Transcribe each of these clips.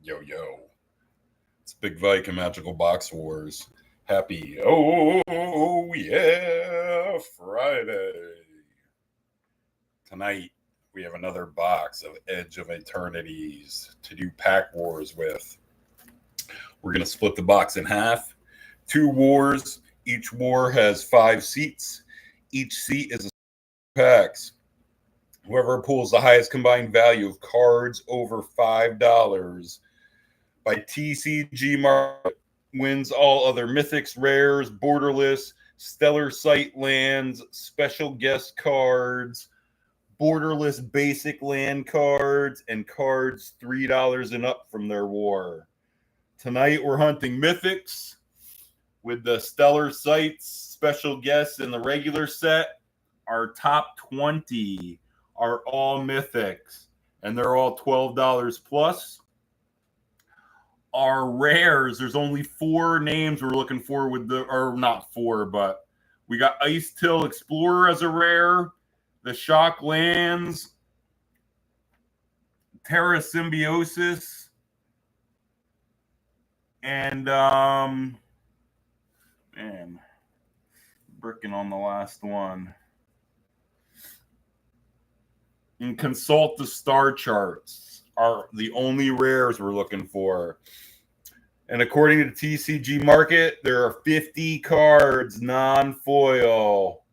Yo, yo. It's Big Vike and Magical Box Wars. Happy, oh yeah, Friday. Tonight, we have another box of Edge of Eternities to do pack wars with. We're going to split the box in half. 2 wars. Each war has 5 seats. Each seat is a packs. Whoever pulls the highest combined value of cards over $5 by TCG MRKT wins all other mythics, rares, borderless, stellar sight lands, special guest cards, borderless basic land cards, and cards $3 and up from their war. Tonight we're hunting mythics with the stellar sights, special guests, in the regular set. Our top 20 are all mythics, and they're all $12 plus. Our rares, there's only 4 names we're looking for with the, or not 4, but we got Ice Till Explorer as a rare, the Shock Lands, Terra Symbiosis, and bricking on the last one. And Consult the Star Charts are the only rares we're looking for. And according to TCG MRKT, there are 50 cards non-foil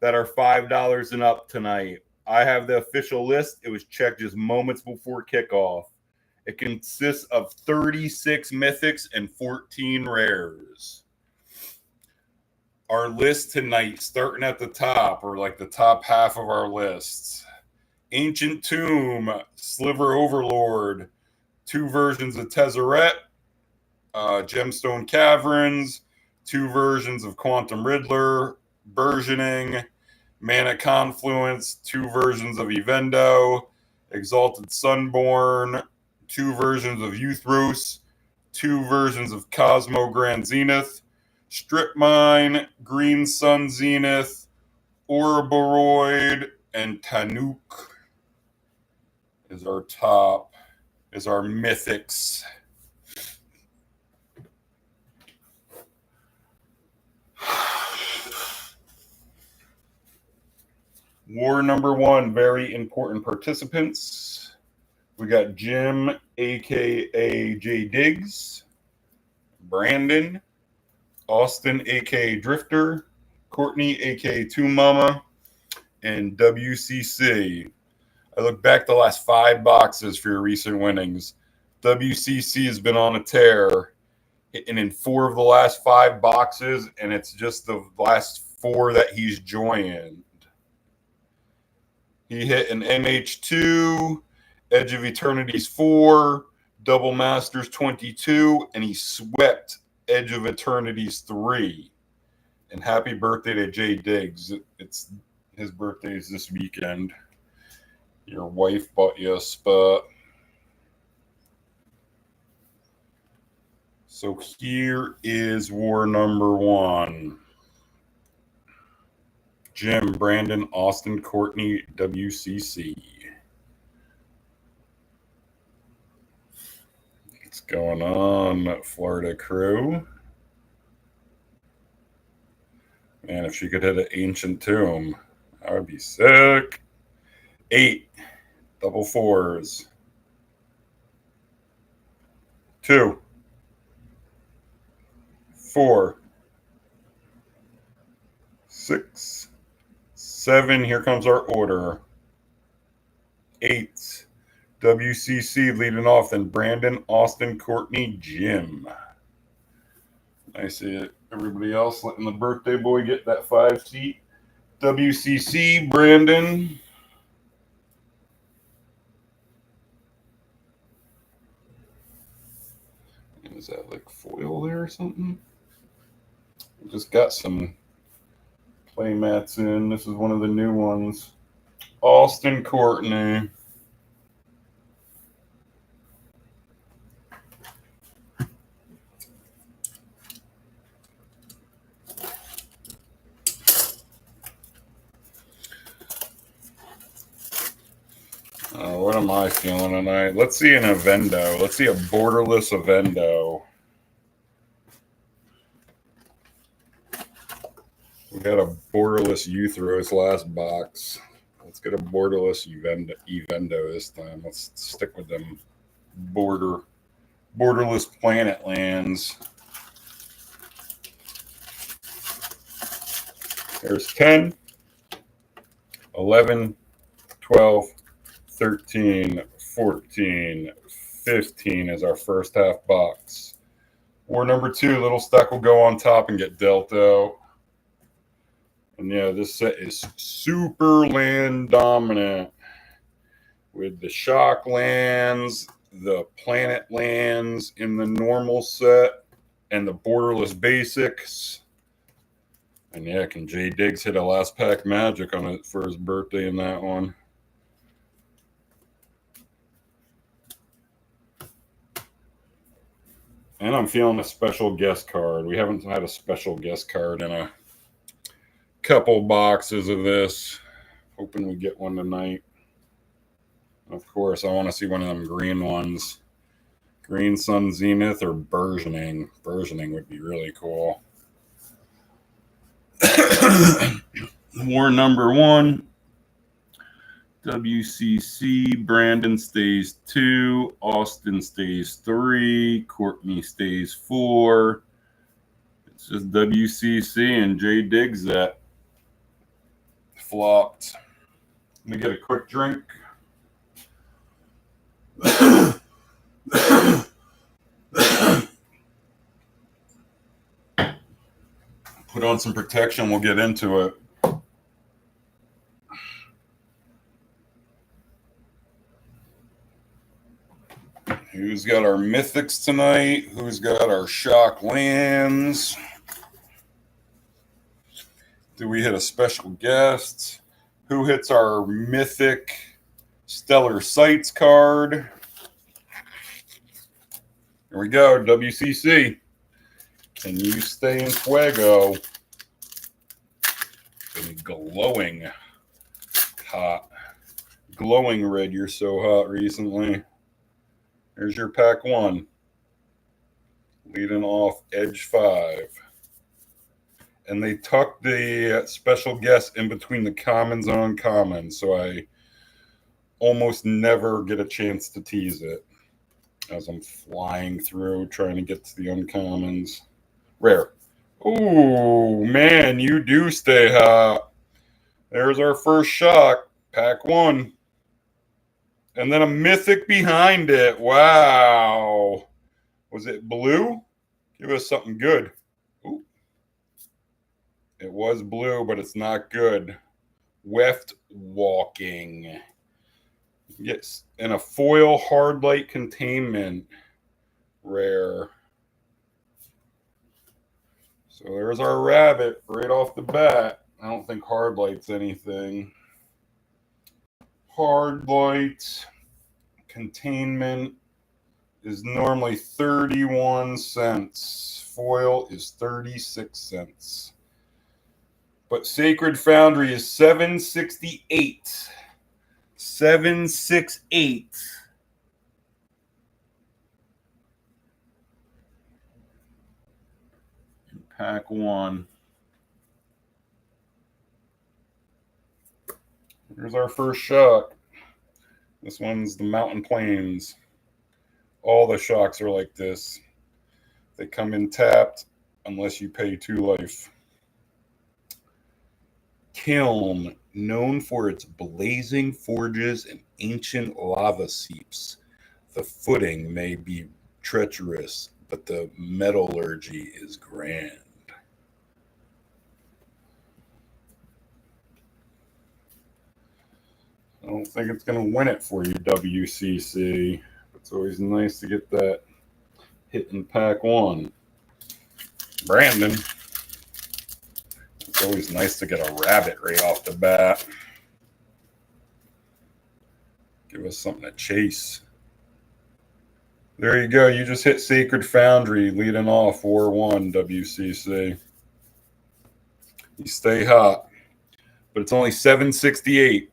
that are $5 and up tonight. I have the official list. It was checked just moments before kickoff. It consists of 36 mythics and 14 rares. Our list tonight, starting at the top, or like the top half of our lists. Ancient Tomb, Sliver Overlord, 2 versions of Tezzeret, Gemstone Caverns, 2 versions of Quantum Riddler, Burgeoning, Mana Confluence, 2 versions of Evendo, Exalted Sunborn, 2 versions of Uthros, 2 versions of Cosmogrand Zenith, Strip Mine, Green Sun Zenith, Ouroboroid, and Tannuk is our top, is our mythics. War number 1, very important participants. We got Jim, a.k.a. J. Diggs, Brandon, Austin, a.k.a. Drifter, Courtney, a.k.a. Tomb Mama, and WCC. I look back the last 5 boxes for your recent winnings. WCC has been on a tear, and in 4 of the last 5 boxes, and it's just the last 4 that he's joined. He hit an MH2, Edge of Eternities 4, Double Masters 22, and he swept Edge of Eternities 3. And happy birthday to Jay Diggs. It's his birthday is this weekend. Your wife bought you a spot. So here is war number 1. Jim, Brandon, Austin, Courtney, WCC. What's going on, Florida crew? Man, if she could hit an Ancient Tomb, I would be sick. 8, double 4s. 2, 4, 6, 7. Here comes our order. 8. WCC leading off, then Brandon, Austin, Courtney, Jim. I see it. Everybody else letting the birthday boy get that 5 seat. WCC, Brandon. Is that like foil there or something? Just got some play mats in. This is one of the new ones. Austin, Courtney. what am I feeling tonight? Let's see an Evendo. Let's see a borderless Evendo. We got a borderless Uthros last box. Let's get a borderless Evendo this time. Let's stick with them borderless planet lands. There's 10, 11, 12, 13, 14, 15 is our first half box. War number 2, little stack will go on top and get dealt out. And yeah, this set is super land dominant with the shock lands, the planet lands in the normal set, and the borderless basics. And yeah, can J Diggs hit a last pack magic on it for his birthday in that one? And I'm feeling a special guest card. We haven't had a special guest card in a couple boxes of this. Hoping we get one tonight. Of course, I want to see one of them green ones. Green Sun Zenith or Burgeoning. Burgeoning would be really cool. War number 1. WCC. Brandon stays 2. Austin stays 3. Courtney stays 4. It's just WCC and J Diggs that flopped. Let me get a quick drink. Put on some protection. We'll get into it. Who's got our mythics tonight? Who's got our shock lands? Do we hit a special guest? Who hits our mythic Stellar Sights card? Here we go, WCC. Can you stay in fuego? Been glowing hot. Glowing red, you're so hot recently. Here's your pack 1. Leading off Edge 5. And they tucked the special guest in between the commons and uncommons, so I almost never get a chance to tease it as I'm flying through trying to get to the uncommons. Rare. Ooh, man, you do stay hot. There's our first shock. Pack 1. And then a mythic behind it. Wow. Was it blue? Give us something good. Ooh. It was blue, but it's not good. Weft-Walking. Yes. And a foil hard light containment. Rare. So there's our rabbit right off the bat. I don't think hard light's anything. Hard light containment is normally 31 cents. Foil is 36 cents. But Sacred Foundry is $7.68. $7.68. Pack 1. Here's our first shock. This one's the Mountain Plains. All the shocks are like this. They come in tapped unless you pay 2 life. Kiln, known for its blazing forges and ancient lava seeps. The footing may be treacherous, but the metallurgy is grand. I don't think it's going to win it for you, WCC. It's always nice to get that hit in pack 1. Brandon. It's always nice to get a rabbit right off the bat. Give us something to chase. There you go. You just hit Sacred Foundry, leading off 4-1, WCC. You stay hot. But it's only $7.68.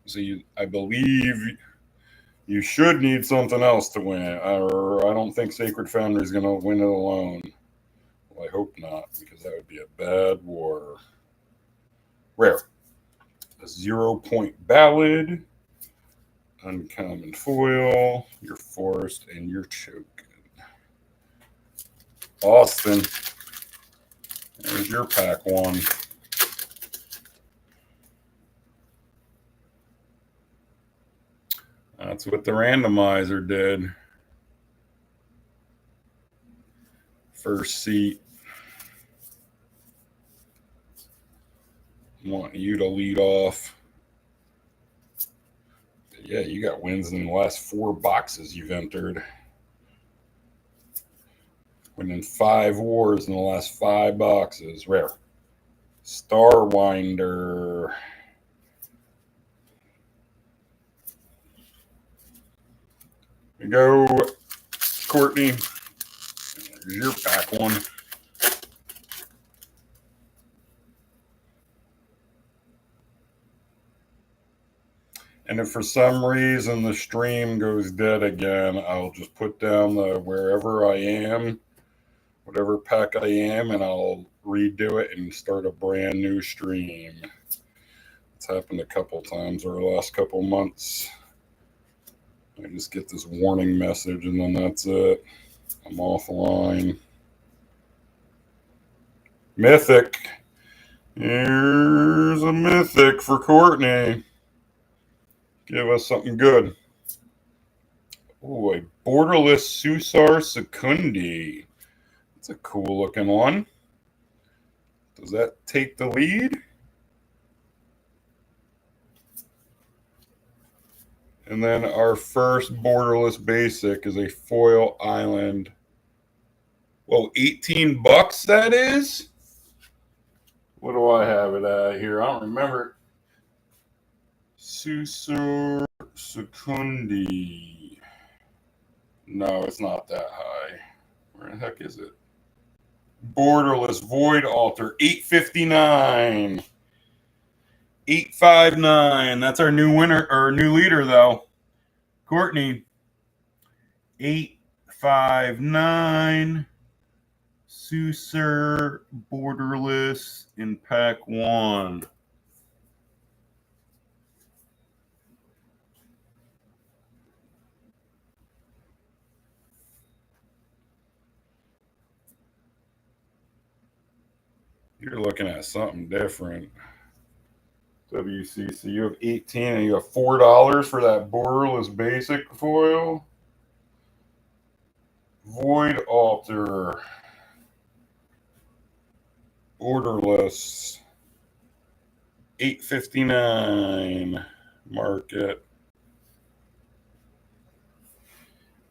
So I believe You should need something else to win it. Or I don't think Sacred Foundry is going to win it alone. Well, I hope not, because that would be a bad war. Rare. A 0-point ballad. Uncommon foil. Your forest and your token. Austin. There's your pack one. That's what the randomizer did. First seat. Want you to lead off. But yeah, you got wins in the last 4 boxes you've entered. Winning 5 wars in the last 5 boxes. Rare. Starwinder. Here we go, Courtney. Here's your pack one. And if for some reason the stream goes dead again, I'll just put down the wherever I am, whatever pack I am, and I'll redo it and start a brand new stream. It's happened a couple times over the last couple months. I just get this warning message and then that's it. I'm offline. Mythic. Here's a Mythic for Courtney. Give us something good. Oh, a borderless SusurSecundi. That's a cool looking one. Does that take the lead? And then our first borderless basic is a foil island. Well, $18 that is? What do I have it at here? I don't remember. SusurSecundi. No, it's not that high. Where the heck is it? Borderless Void Altar, $8.59. $8.59. That's our new winner or new leader though. Courtney. $8.59. Susur Borderless in pack 1. You're looking at something different. WCC, you have 18 and you have $4 for that borderless basic foil. Void Altar. Borderless. $8.59. Market.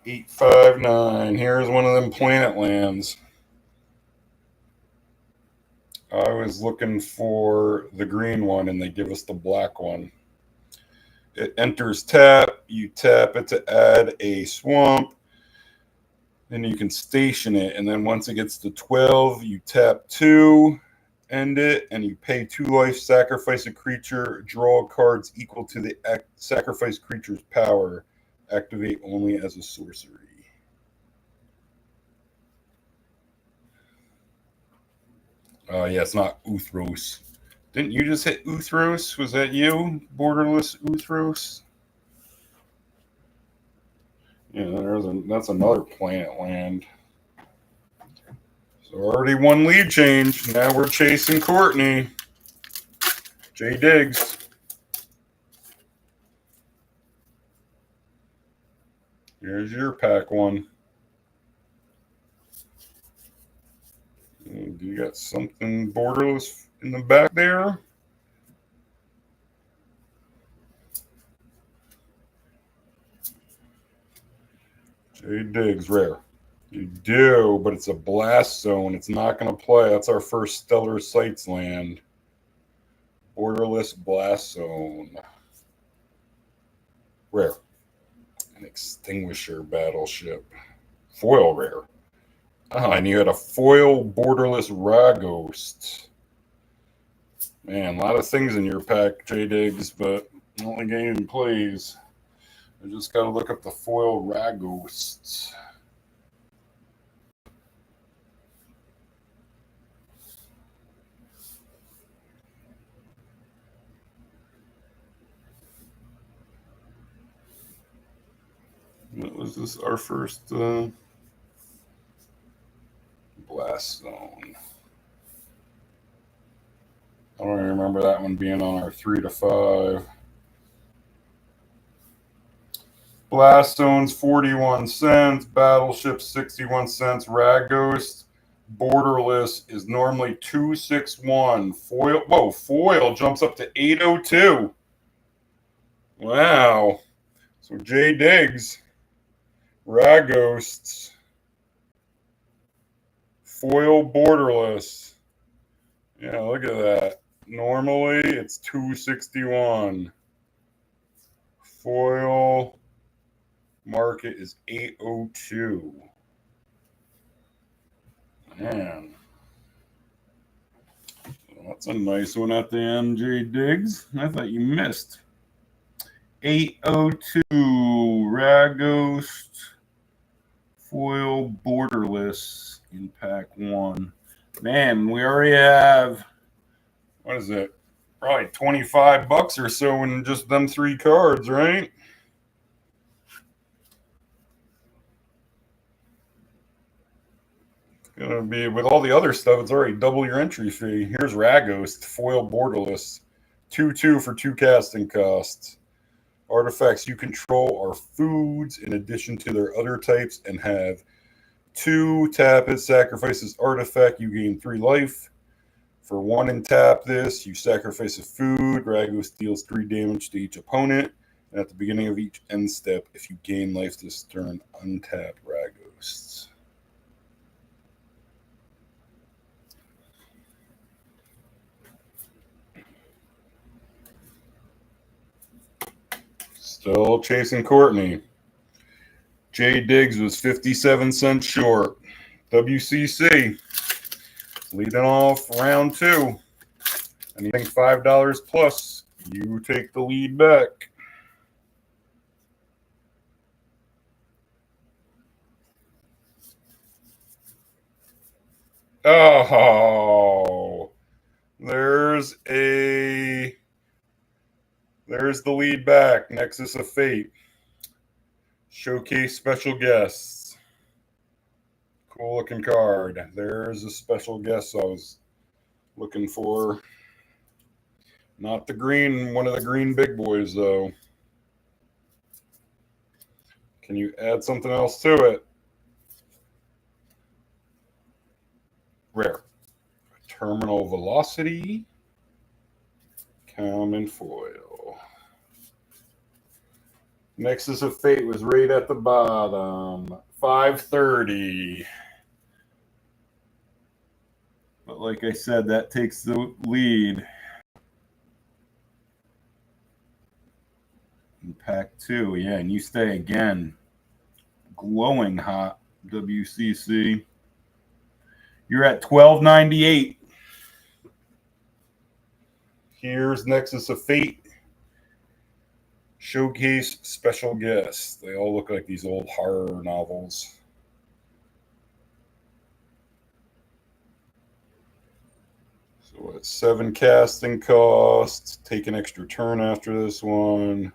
$8.59. Here's one of them planet lands. I was looking for the green one, and they give us the black one. It enters tap. You tap it to add a swamp. Then you can station it. And then once it gets to 12, you tap 2, end it, and you pay 2 life, sacrifice a creature, draw cards equal to the sacrificed creature's power. Activate only as a sorcery. Yeah, it's not Uthros. Didn't you just hit Uthros? Was that you? Borderless Uthros? Yeah, that's another planet land. So already one lead change. Now we're chasing Courtney. J Diggs. Here's your pack one. And you got something borderless in the back there? J Diggs, rare. You do, but it's a blast zone. It's not going to play. That's our first Stellar Sights land. Borderless blast zone. Rare. An Extinguisher battleship. Foil rare. Oh, and you had a foil borderless Raghost. Man, a lot of things in your pack, J Diggs, but only game plays. I just got to look up the foil Raghosts. What was this? Our first Blast Zone. I don't even remember that one being on our 3 to 5. Blast Zone's 41 cents. Battleship 61 cents. Raghost Borderless is normally 261. Foil. Whoa, foil jumps up to 802. Wow. So J Diggs. Raghosts. Foil Borderless. Yeah, look at that. Normally it's 261. Foil market is 802. Man. That's a nice one at the end, J Diggs. I thought you missed. 802 Raghost Foil Borderless in pack 1. Man, we already have, what is it? Probably $25 or so in just them 3 cards, right? It's gonna be, with all the other stuff, it's already double your entry fee. Here's Raghost Foil Borderless. 2/2 for 2 casting costs. Artifacts you control are foods in addition to their other types and have 2 tap it, sacrifices artifact, you gain 3 life. For 1 and tap this, you sacrifice a food. Raghost deals 3 damage to each opponent. And at the beginning of each end step, if you gain life this turn, untap Raghosts. Still chasing Courtney. J Diggs was 57 cents short. WCC leading off round 2. Anything $5 plus, you take the lead back. Oh, there's the lead back. Nexus of Fate. Showcase special guests. Cool looking card. There's a special guest I was looking for. Not the green, one of the green big boys though. Can you add something else to it? Rare. Terminal Velocity. Common foil. Nexus of Fate was right at the bottom. 530. But like I said, that takes the lead. In pack 2, yeah, and you stay again. Glowing hot, WCC. You're at $12.98. Here's Nexus of Fate. Showcase special guests. They all look like these old horror novels. So it's 7 casting costs. Take an extra turn after this one.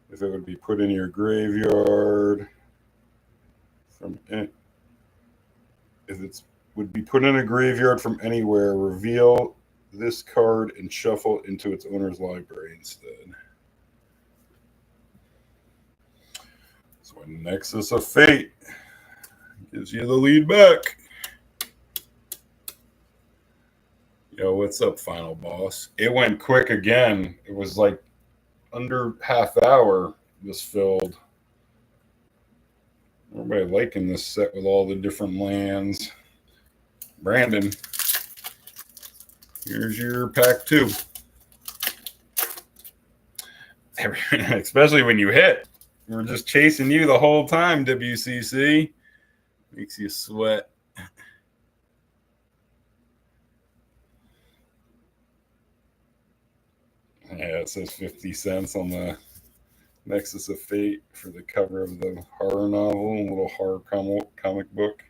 If it would be put in your graveyard from it. If it would be put in a graveyard from anywhere, reveal this card and shuffle it into its owner's library instead. So a Nexus of Fate gives you the lead back. Yo, what's up, Final Boss? It went quick again. It was like under half hour this filled. Everybody liking this set with all the different lands. Brandon, here's your pack 2. Especially when you hit. We're just chasing you the whole time, WCC. Makes you sweat. Yeah, it says 50 cents on the Nexus of Fate for the cover of the horror novel, a little horror comic book.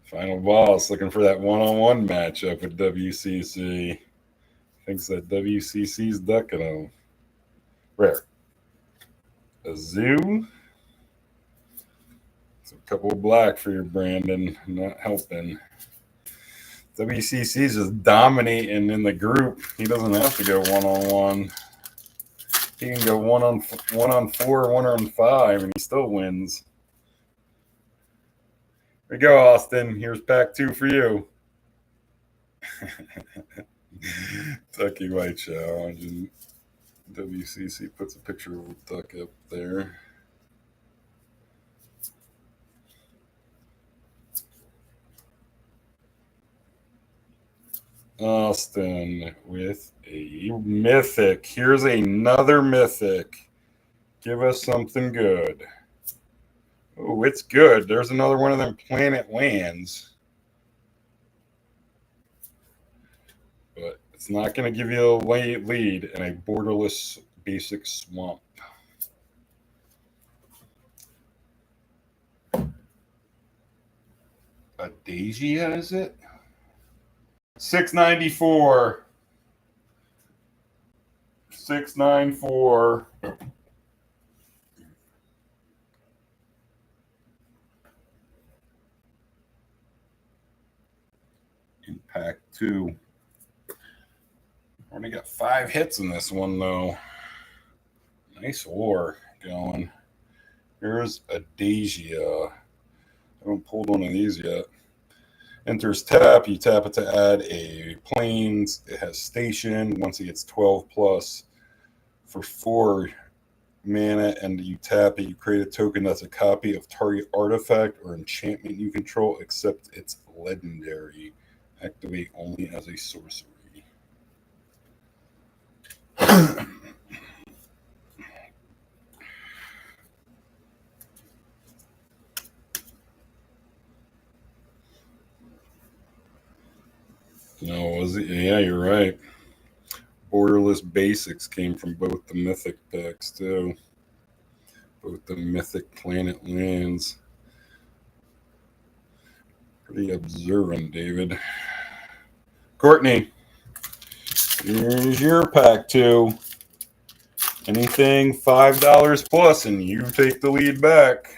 Final Boss looking for that one-on-one matchup with WCC. Thinks that WCC's ducking him. Rare. A zoo. It's a couple of black for your Brandon. Not helping. WCC's just dominating in the group. He doesn't have to go one-on-one. He can go one on 4, 1 on 5, and he still wins. Here we go, Austin. Here's pack 2 for you. Ducky White Challenge. And WCC puts a picture of a duck up there. Austin with a mythic. Here's another mythic. Give us something good. Oh, it's good. There's another one of them planet lands. But it's not going to give you a lead in a borderless basic swamp. Adagia, is it? 694. 694. In pack 2. Only got 5 hits in this one, though. Nice war going. Here's Adagia. I haven't pulled one of these yet. Enters tap. You tap it to add a planes. It has station. Once it gets 12 plus for 4 mana, and you tap it, you create a token that's a copy of target artifact or enchantment you control, except it's legendary. Activate only as a sorcery. No, was it? Yeah, you're right. Borderless Basics came from both the Mythic packs, too. Both the Mythic Planet lands. Pretty observant, David. Courtney, here's your pack 2. Anything $5 plus, and you take the lead back.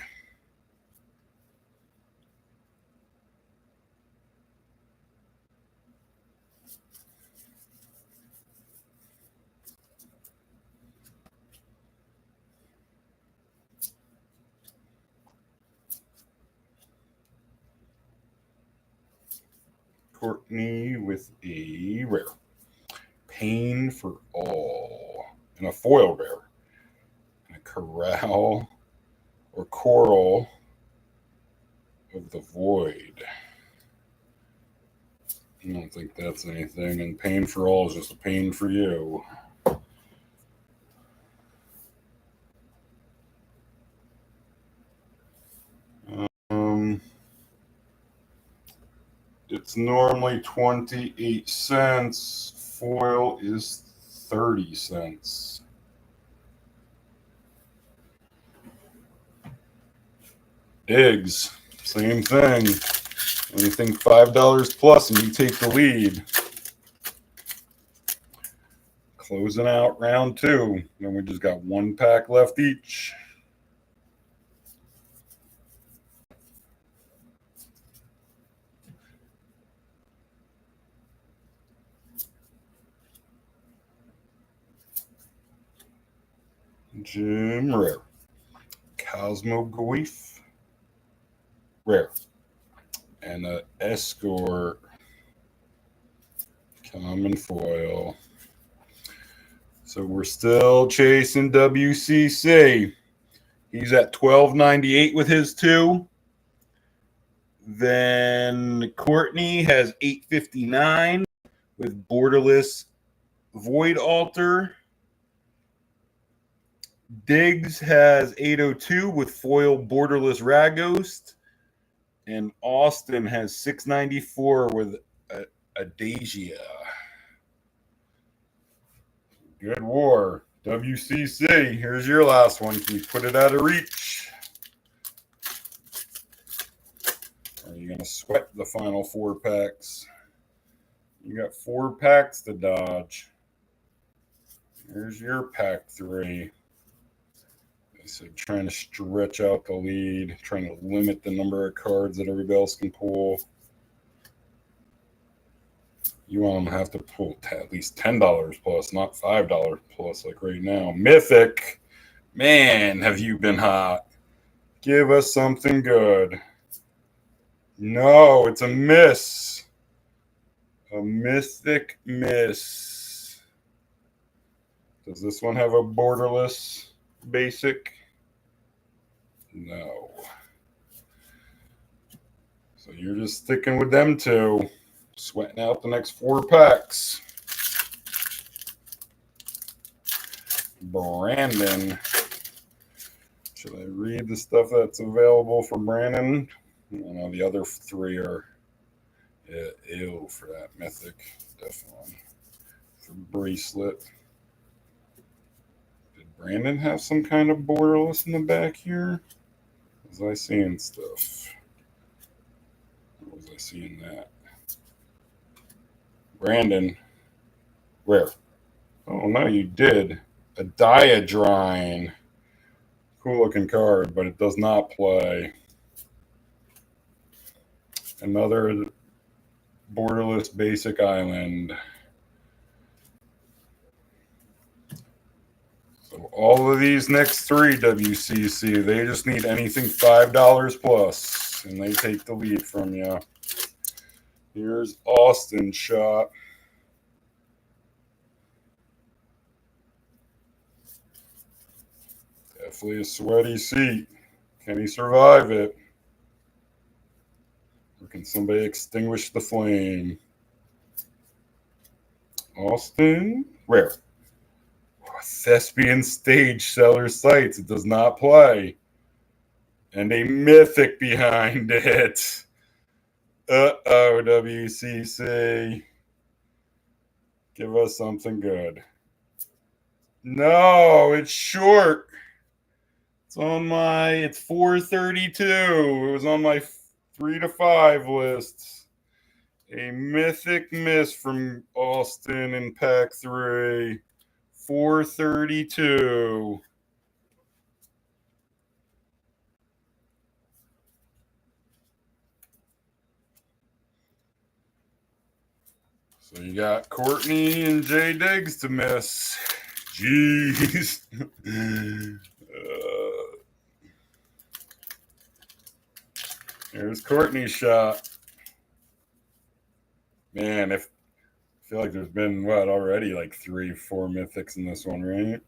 Courtney with a rare. Pain for All. And a foil rare. And a Corral or Coral of the Void. I don't think that's anything. And Pain for All is just a pain for you. It's normally 28 cents. Foil is 30 cents. Eggs, same thing. Anything $5 plus, and you take the lead. Closing out round 2. Then we just got 1 pack left each. Jim rare. Cosmogrand rare. And a Escort common foil. So we're still chasing WCC. He's at $12.98 with his 2. Then Courtney has $8.59 with Borderless Void Altar. Diggs has $8.02 with foil Borderless Raghost. And Austin has $6.94 with Adagia. Good war. WCC, here's your last one. Can you put it out of reach? Or are you going to sweat the final 4 packs? You got 4 packs to dodge. Here's your pack 3. They said trying to stretch out the lead, trying to limit the number of cards that everybody else can pull. You want them to have to pull at least $10 plus, not $5 plus like right now. Mythic, man, have you been hot. Give us something good. No, it's a miss. A mythic miss. Does this one have a borderless basic? No. So you're just sticking with them 2. Sweating out the next 4 packs. Brandon. Should I read the stuff that's available for Brandon? I know the other 3 are ew for that mythic. Definitely. For bracelet. Did Brandon have some kind of borderless in the back here? Was I seeing stuff? Or was I seeing that? Brandon, where? Oh, no, you did. A Diadrine. Cool looking card, but it does not play. Another borderless basic island. So all of these next 3 WCC, they just need anything $5 plus, and they take the lead from you. Here's Austin shot. Definitely a sweaty seat. Can he survive it? Or can somebody extinguish the flame? Austin? Where? Oh, Thespian Stage Seller Sites. It does not play. And a mythic behind it. Uh-oh, WCC. Give us something good. No, it's short. It's 432. It was on my 3 to 5 list. A mythic miss from Austin in pack 3. 432. So you got Courtney and Jay Diggs to miss. Jeez. Here's Courtney's shot. Man, I feel like there's been, already like 3, 4 mythics in this one, right?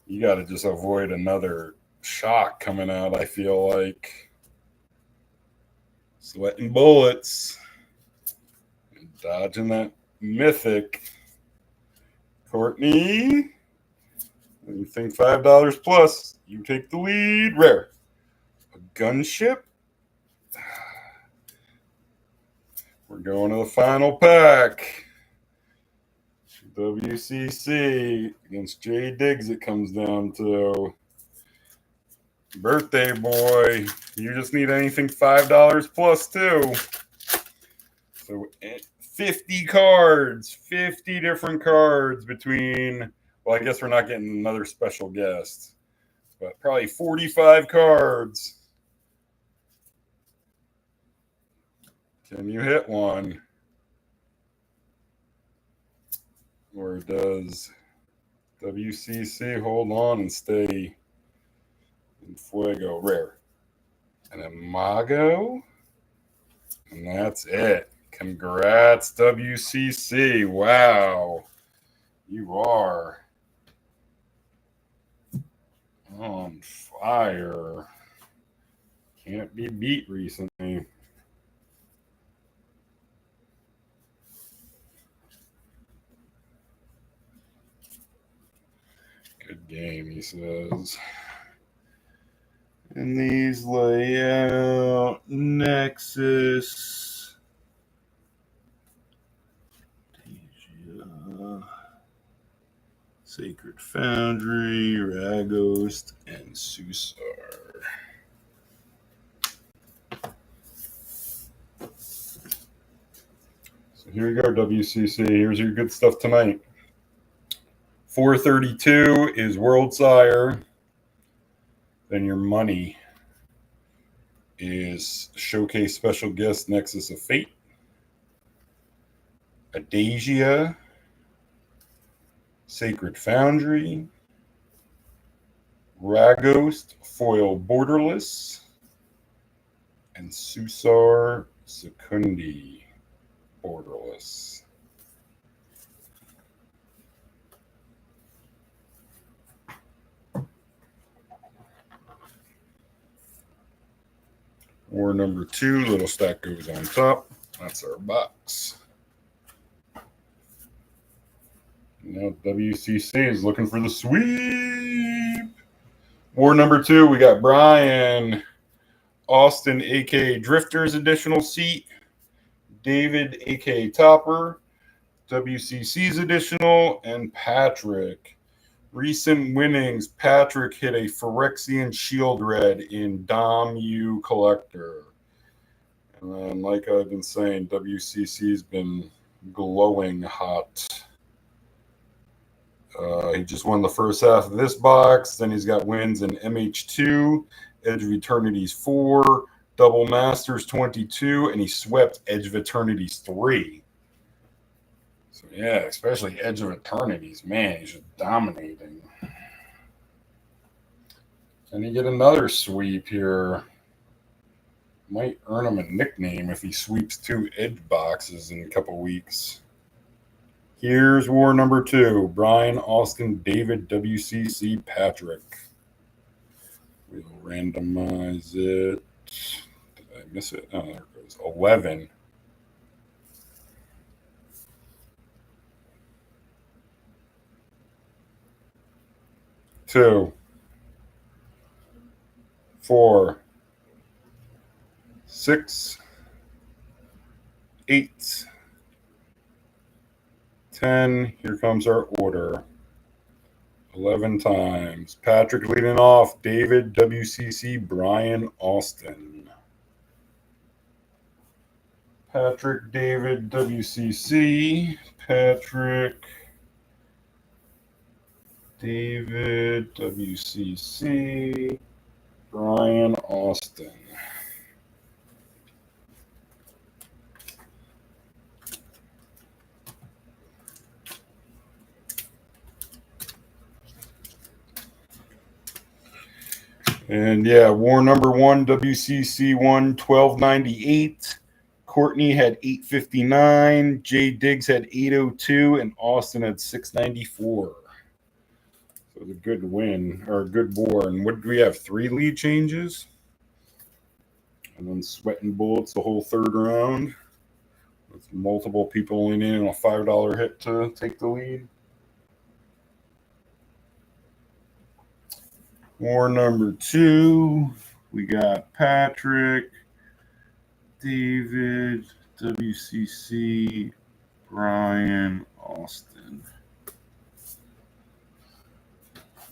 You got to just avoid another shock coming out, I feel like. Sweating bullets. Dodging that mythic. Courtney, you think $5 plus, you take the lead. Rare. A gunship. We're going to the final pack. WCC against Jay Diggs, it comes down to. Birthday boy, you just need anything $5 plus too. So 50 cards, 50 different cards between, well, I guess we're not getting another special guest, but probably 45 cards. Can you hit one? Or does WCC hold on and stay in Fuego? Rare. And a Mago. And that's it. Congrats, WCC. Wow. You are on fire. Can't be beat recently. Good game, he says. And these lay out Nexus. Sacred Foundry, Raghost, and Susar. So here you go, WCC. Here's your good stuff tonight. 432 is World Sire. Then your money is Showcase Special Guest Nexus of Fate, Adagia, Sacred Foundry, Raghost, Foil Borderless, and SusurSecundi, Borderless. War number 2, little stack goes on top. That's our box. Now WCC is looking for the sweep. War number 2, we got Brian Austin, a.k.a. Drifter's additional seat. David, a.k.a. Topper. WCC's additional. And Patrick. Recent winnings, Patrick hit a Phyrexian Shield Red in Dom U Collector. And then, like I've been saying, WCC's been glowing hot. He just won the first half of this box. Then he's got wins in MH2, Edge of Eternities 4, Double Masters 22, and he swept Edge of Eternities 3. So, yeah, especially Edge of Eternities. Man, he's just dominating. And he get another sweep here. Might earn him a nickname if he sweeps 2 Edge boxes in a couple weeks. Here's war number 2. Brian, Austin, David, WCC, Patrick. We'll randomize it. Did I miss it? Oh, there it goes. 11. Two, 4, 6, 8, 10. Here comes our order. 11 times. Patrick leading off. David, WCC, Brian, Austin. Patrick, David, WCC, Patrick, David, WCC, Brian, Austin. And yeah, war number 1, WCC 1, 1298. Courtney had 859. Jay Diggs had 802. And Austin had 694. So it was a good win, or a good war. And what did we have? 3 lead changes? And then sweating bullets the whole third round. With multiple people only needing a $5 hit to take the lead. War number 2, we got Patrick, David, WCC, Brian, Austin.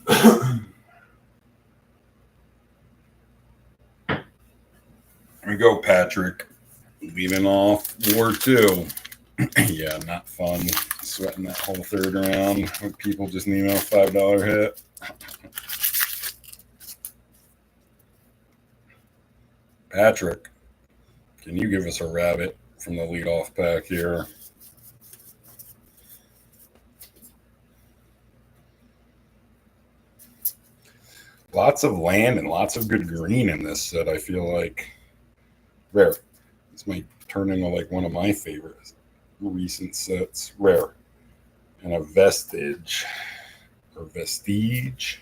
There we go, Patrick. Leading off War 2. Yeah, not fun. Sweating that whole third round with people just needing a $5 hit. Patrick, can you give us a rabbit from the leadoff pack here? Lots of land and lots of good green in this set, I feel like. Rare. This might turn into like one of my favorite recent sets. Rare. And a vestige. Or vestige.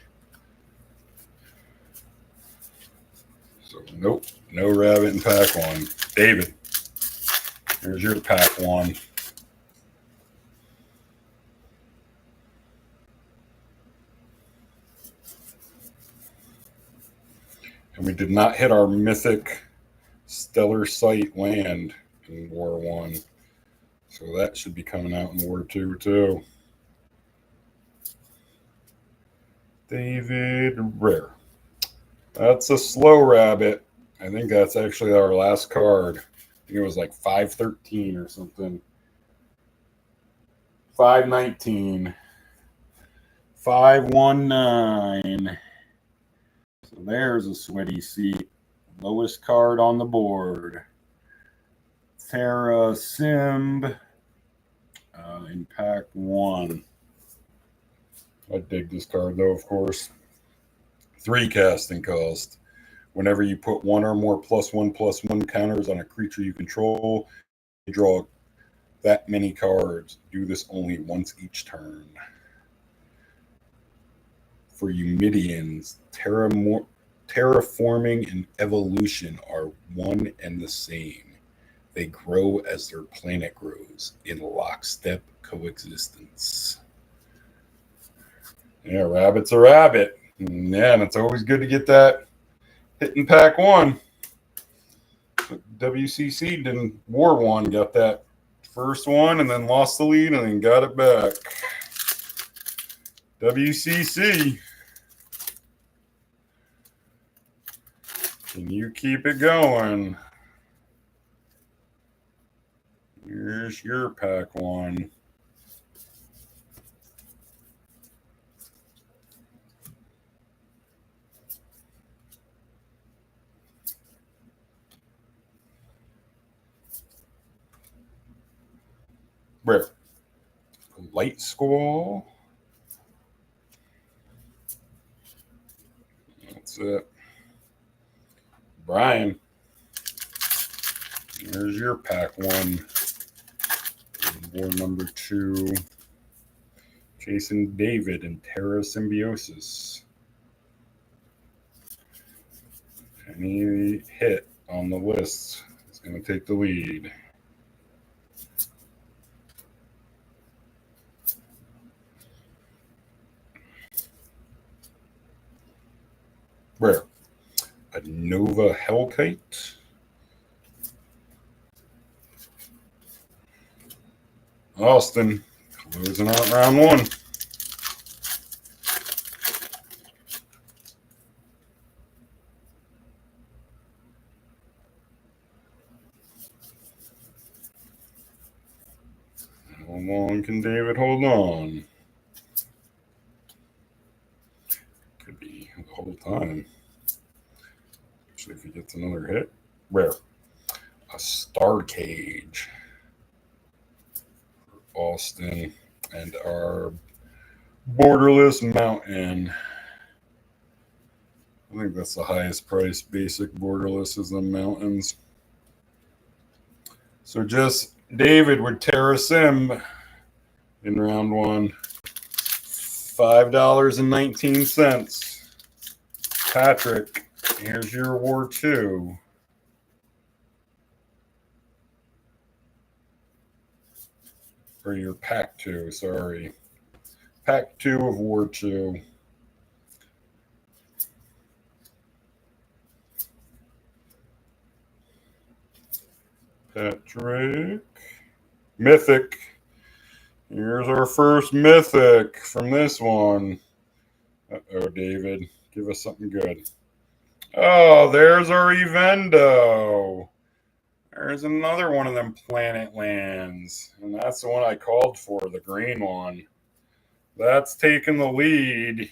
So, nope, no rabbit in pack 1. David, here's your pack 1. And we did not hit our mythic stellar sight land in War 1. So that should be coming out in War 2 too. David, rare. That's a slow rabbit. I think that's actually our last card. I think it was like 513 or something. 519. 519. So there's a sweaty seat. Lowest card on the board. Terra Simb in pack 1. I dig this card though, of course. 3 casting cost. Whenever you put 1 or more +1/+1 counters on a creature you control, you draw that many cards. Do this only once each turn. For Eumidians, terraforming and evolution are one and the same. They grow as their planet grows in lockstep coexistence. Yeah, rabbit's a rabbit. Yeah, and it's always good to get that hit in pack 1. WCC didn't War 1, got that first one and then lost the lead and then got it back. WCC. Can you keep it going? Here's your pack 1. Rare. Light Squall. That's it. Brian. Here's your pack 1. War number 2. Jason David and Terra Symbiosis. Any hit on the list is going to take the lead. Rare. A Nova Hellkite. Austin, closing out round 1. How long can David hold on? Could be the whole time. Especially if he gets another hit. Rare. A Star Cage. Austin and our Borderless Mountain. I think that's the highest price basic Borderless is the mountains. So just David with Terra Sim in round 1. $5.19. Patrick, here's your War 2. Or your pack 2, sorry. Pack 2 of War 2. Patrick. Mythic. Here's our first Mythic from this one. Uh-oh, David. Give us something good. Oh, there's our Evendo. There's another one of them planet lands. And that's the one I called for, the green one. That's taking the lead.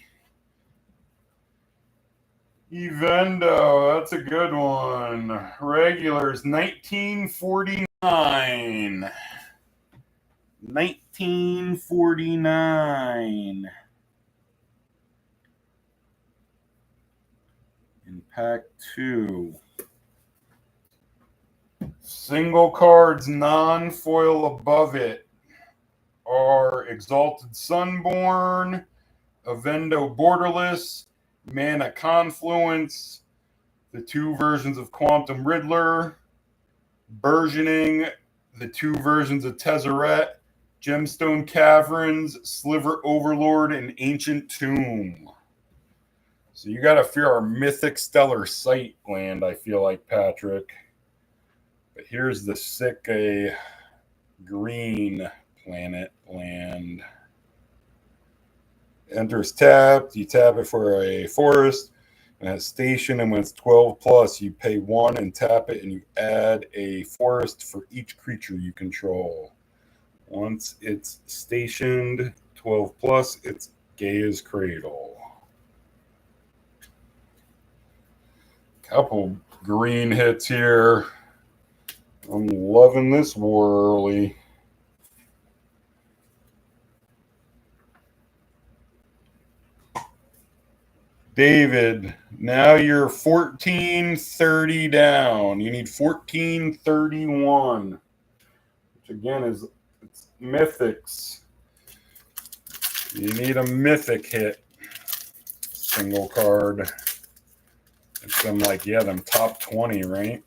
Evendo, that's a good one. Regulars, 1949. 1949. In pack 2. Single cards, non-foil above it are Exalted Sunborn, Evendo Borderless, Mana Confluence, the 2 versions of Quantum Riddler, Burgeoning, the 2 versions of Tezzeret, Gemstone Caverns, Sliver Overlord, and Ancient Tomb. So you got to fear our Mythic Stellar Sight land, I feel like, Patrick. But here's the sick green planet land. Enters tapped. You tap it for a forest. And at station, and when it's 12 plus, you pay 1 and tap it, and you add a forest for each creature you control. Once it's stationed 12 plus, it's Gaia's Cradle. Couple green hits here. I'm loving this war early. David, now you're 1430 down. You need 1431, which again is it's mythics. You need a mythic hit. Single card. It's them like, yeah, them top 20, right?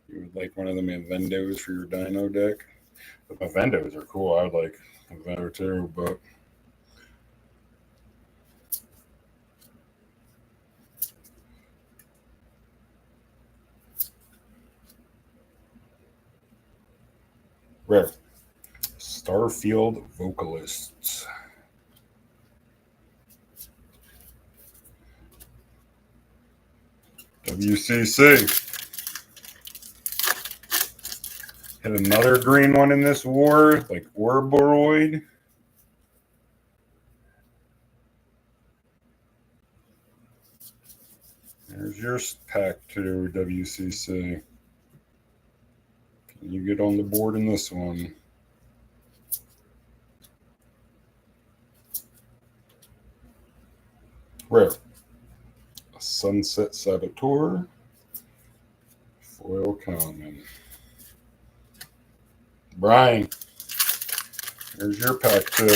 You would like one of them Evendos for your Dino deck? The Evendos are cool. I would like Evendo too, but rare. Starfield Vocalists. WCC. Hit another green one in this war, like Ouroboroid. There's your pack 2, WCC. Can you get on the board in this one? Rare. A Sunset Saboteur. Foil common. Brian, here's your pack 2.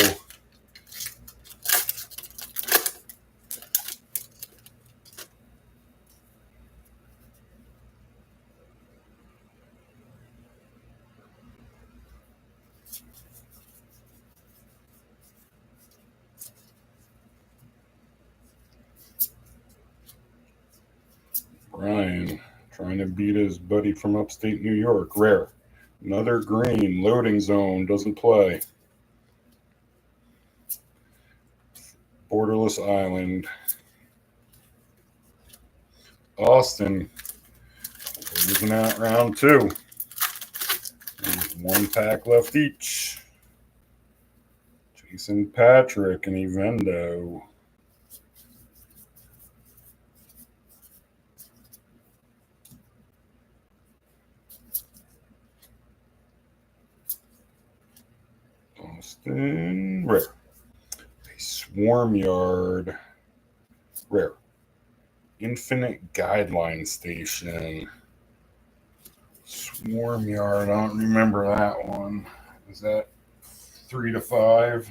Brian, trying to beat his buddy from upstate New York. Rare. Another green. Loading zone. Doesn't play. Borderless Island. Austin. Losing out round 2. There's 1 pack left each. Jason Patrick and Evendo. Austin, rare. A Swarm Yard, rare. Infinite Guideline Station. Swarm Yard, I don't remember that one. Is that 3 to 5?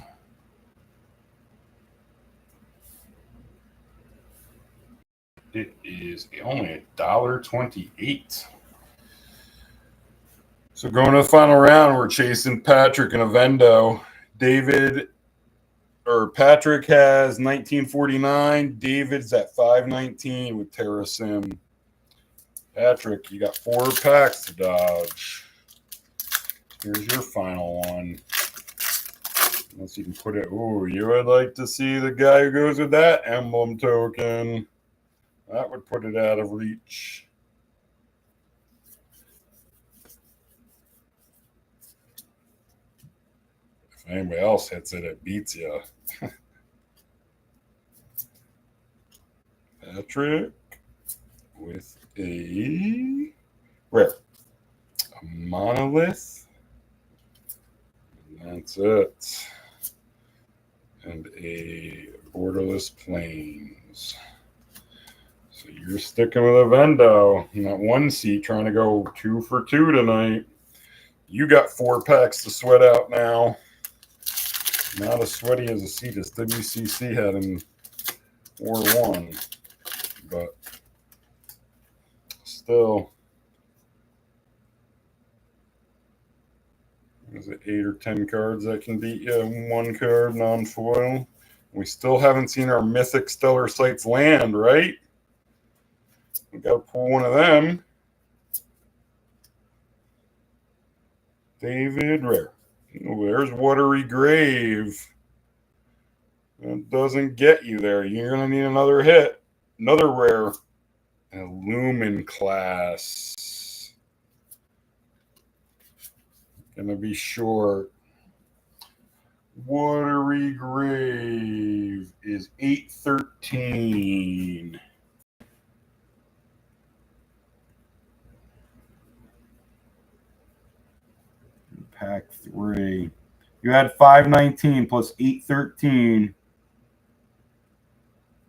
It is only $1.28. So going to the final round, we're chasing Patrick and Evendo. Patrick has 1949. David's at 519 with Terra Sim. Patrick, you got 4 packs to dodge. Here's your final one. Unless you can put it. Ooh, you would like to see the guy who goes with that emblem token. That would put it out of reach. If anybody else hits it, it beats you. Patrick with a rare. A Monolith. And that's it. And a Borderless Plains. So you're sticking with Evendo in that 1 seat, trying to go 2 for 2 tonight. You got 4 packs to sweat out now. Not as sweaty as a seat as WCC had in War 1. But still, is it 8 or 10 cards that can beat you in 1 card non-foil? We still haven't seen our Mythic Stellar Sights land, right? We got to pull one of them. David, rare. Oh, there's Watery Grave. That doesn't get you there. You're going to need another hit. Another rare. Illumin class. Going to be short. Watery Grave is 813. Pack 3. You had 519 plus 813.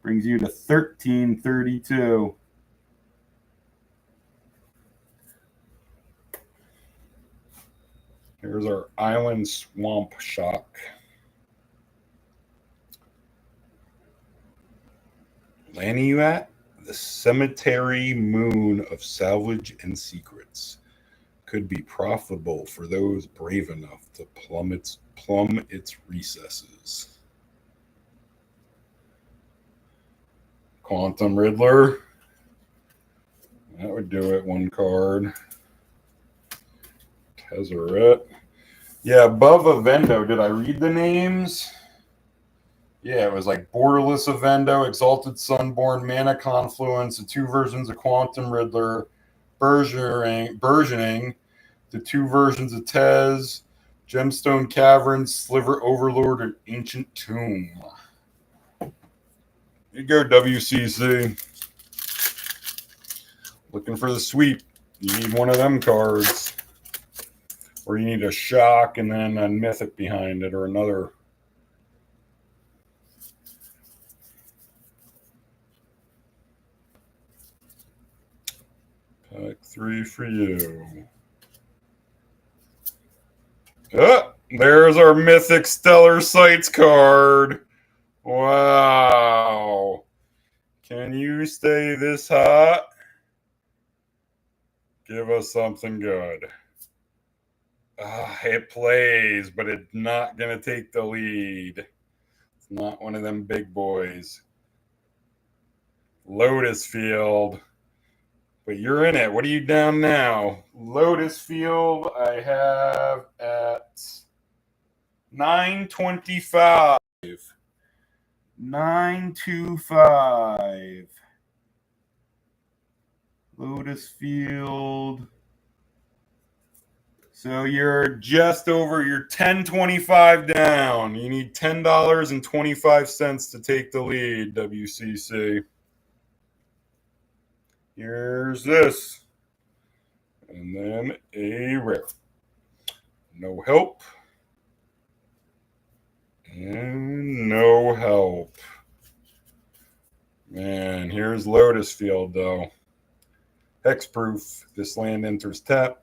Brings you to 1332. Here's our Island Swamp Shock. Land you at? The Cemetery Moon of Salvage and Secrets. Could be profitable for those brave enough to plumb its recesses. Quantum Riddler. That would do it. One card. Tezzeret. Yeah, above Evendo, did I read the names? Yeah, it was like Borderless Evendo, Exalted Sunborn, Mana Confluence, the 2 versions of Quantum Riddler, Burgeoning, the 2 versions of Tez, Gemstone Caverns, Sliver Overlord, and Ancient Tomb. Here you go, WCC. Looking for the sweep. You need one of them cards. Or you need a shock and then a mythic behind it, or another. Pack 3 for you. Oh, there's our Mythic Stellar Sights card. Wow. Can you stay this hot? Give us something good. It plays, but it's not going to take the lead. It's not one of them big boys. LotusField. But you're in it. What are you down now? LotusField, I have at 925. 925. LotusField. So you're just over, you're 1025 down. You need $10.25 to take the lead, WCC. Here's this. And then a rare. No help. And no help. Man, here's LotusField, though. Hexproof. This land enters tap.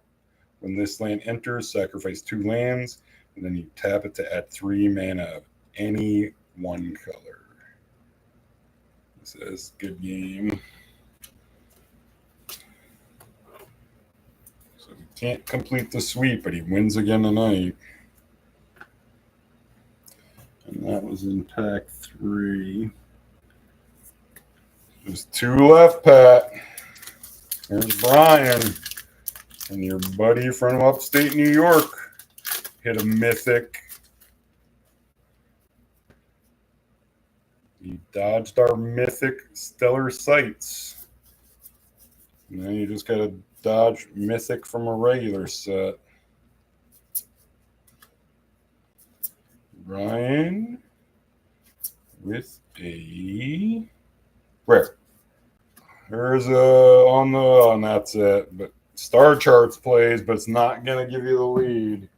When this land enters, sacrifice 2 lands, and then you tap it to add 3 mana of any one color. This is good game. So he can't complete the sweep, but he wins again tonight. And that was in pack 3. There's 2 left, Pat. Here's Brian. And your buddy from upstate New York hit a mythic. He dodged our mythic Stellar Sights. And then you just got to dodge mythic from a regular set. Ryan with a rare. There's and that's it. But Star Charts plays, but it's not going to give you the lead.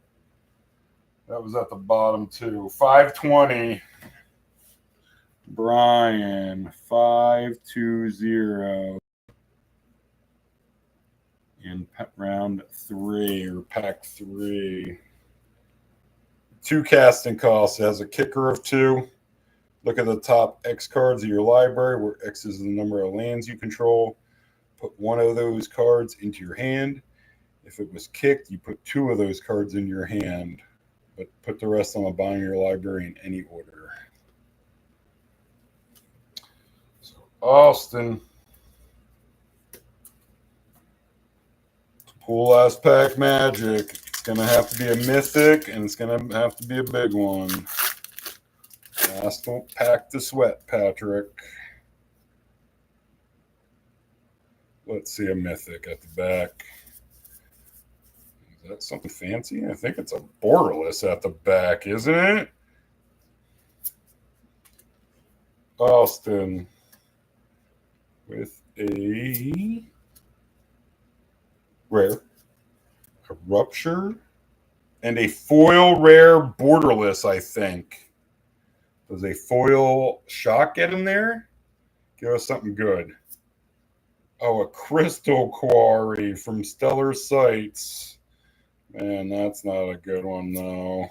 That was at the bottom, too. 520. Brian, 520. In round 3, or pack 3. 2 casting costs. It has a kicker of 2. Look at the top X cards of your library, where X is the number of lands you control. Put 1 of those cards into your hand. If it was kicked, you put 2 of those cards in your hand, but put the rest on the bottom of your library in any order. So, Austin. Pool last pack magic. going to have to be a mythic, and it's going to have to be a big one. Last won't pack the sweat, Patrick. Let's see a mythic at the back. Is that something fancy? I think it's a borderless at the back, isn't it? Austin with a rare, a rupture, and a foil rare borderless, I think. Does a foil shock get in there? Give us something good. Oh, a crystal quarry from Stellar Sights. Man, that's not a good one, though.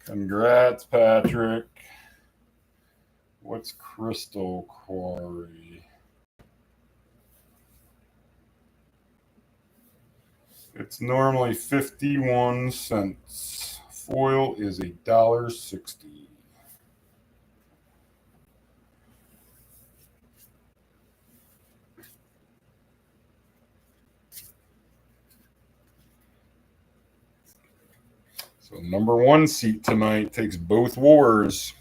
Congrats, Patrick. What's crystal quarry? It's normally 51 cents. Foil is $1.60. So number one seat tonight takes both wars.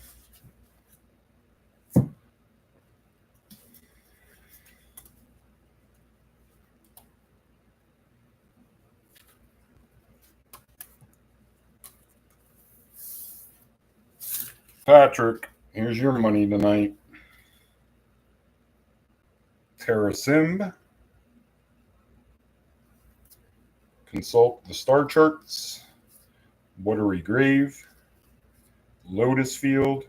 Patrick, here's your money tonight. Terrasim. Consult the star charts. Watery Grave. LotusField.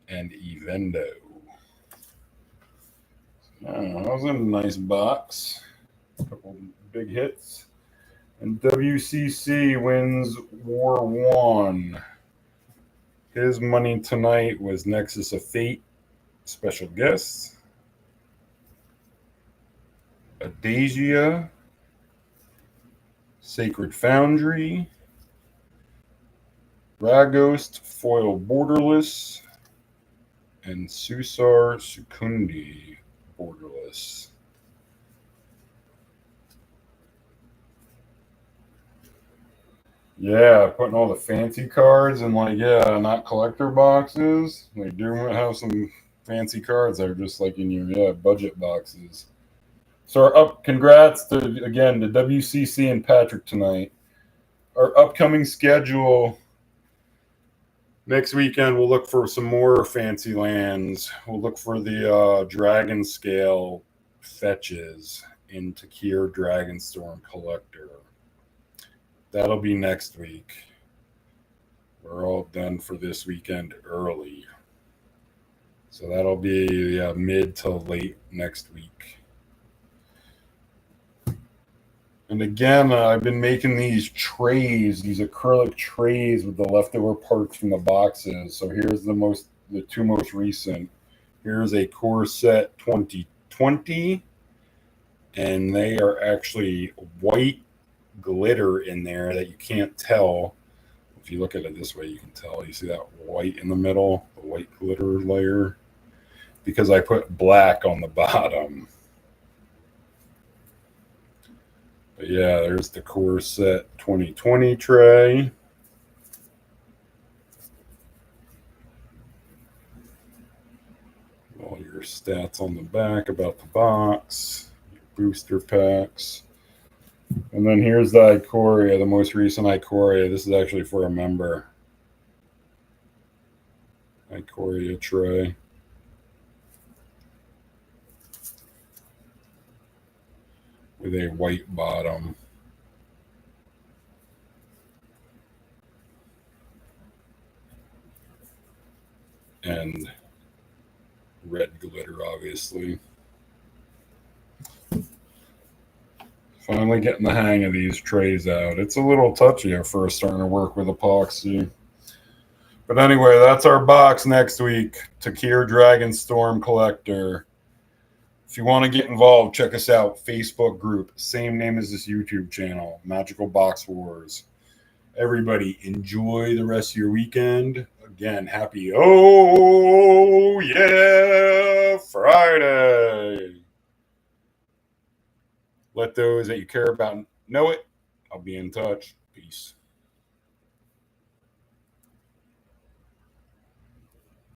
And Evendo. That was a nice box. A couple big hits. And WCC wins War 1. His money tonight was Nexus of Fate, Special Guests, Adagia, Sacred Foundry, Raghost, Foil Borderless, and SusurSecundi, Borderless. Yeah, putting all the fancy cards in, like, not collector boxes. They do have some fancy cards that are just like in your budget boxes. So congrats to WCC and Patrick tonight. Our upcoming schedule next weekend, we'll look for some more fancy lands. We'll look for the Dragon Scale fetches in Takir Dragonstorm Collector. That'll be next week. We're all done for this weekend early. So that'll be mid to late next week. And again, I've been making these trays, these acrylic trays with the leftover parts from the boxes. So here's the two most recent. Here's a Core Set 2020. And they are actually white glitter in there that you can't tell. If you look at it this way, you can tell. You see that white in the middle, the white glitter layer? Because I put black on the bottom. But yeah, there's the Core Set 2020 tray. All your stats on the back about the box, your booster packs. And then here's the Ikoria, the most recent Ikoria. This is actually for a member. Ikoria tray. With a white bottom. And red glitter, obviously. Finally getting the hang of these trays out. It's a little touchy at first starting to work with epoxy. But anyway, that's our box next week. Takir Dragonstorm Collector. If you want to get involved, check us out. Facebook group. Same name as this YouTube channel. Magical Box Wars. Everybody, enjoy the rest of your weekend. Again, happy Friday. Let those that you care about know it. I'll be in touch. Peace.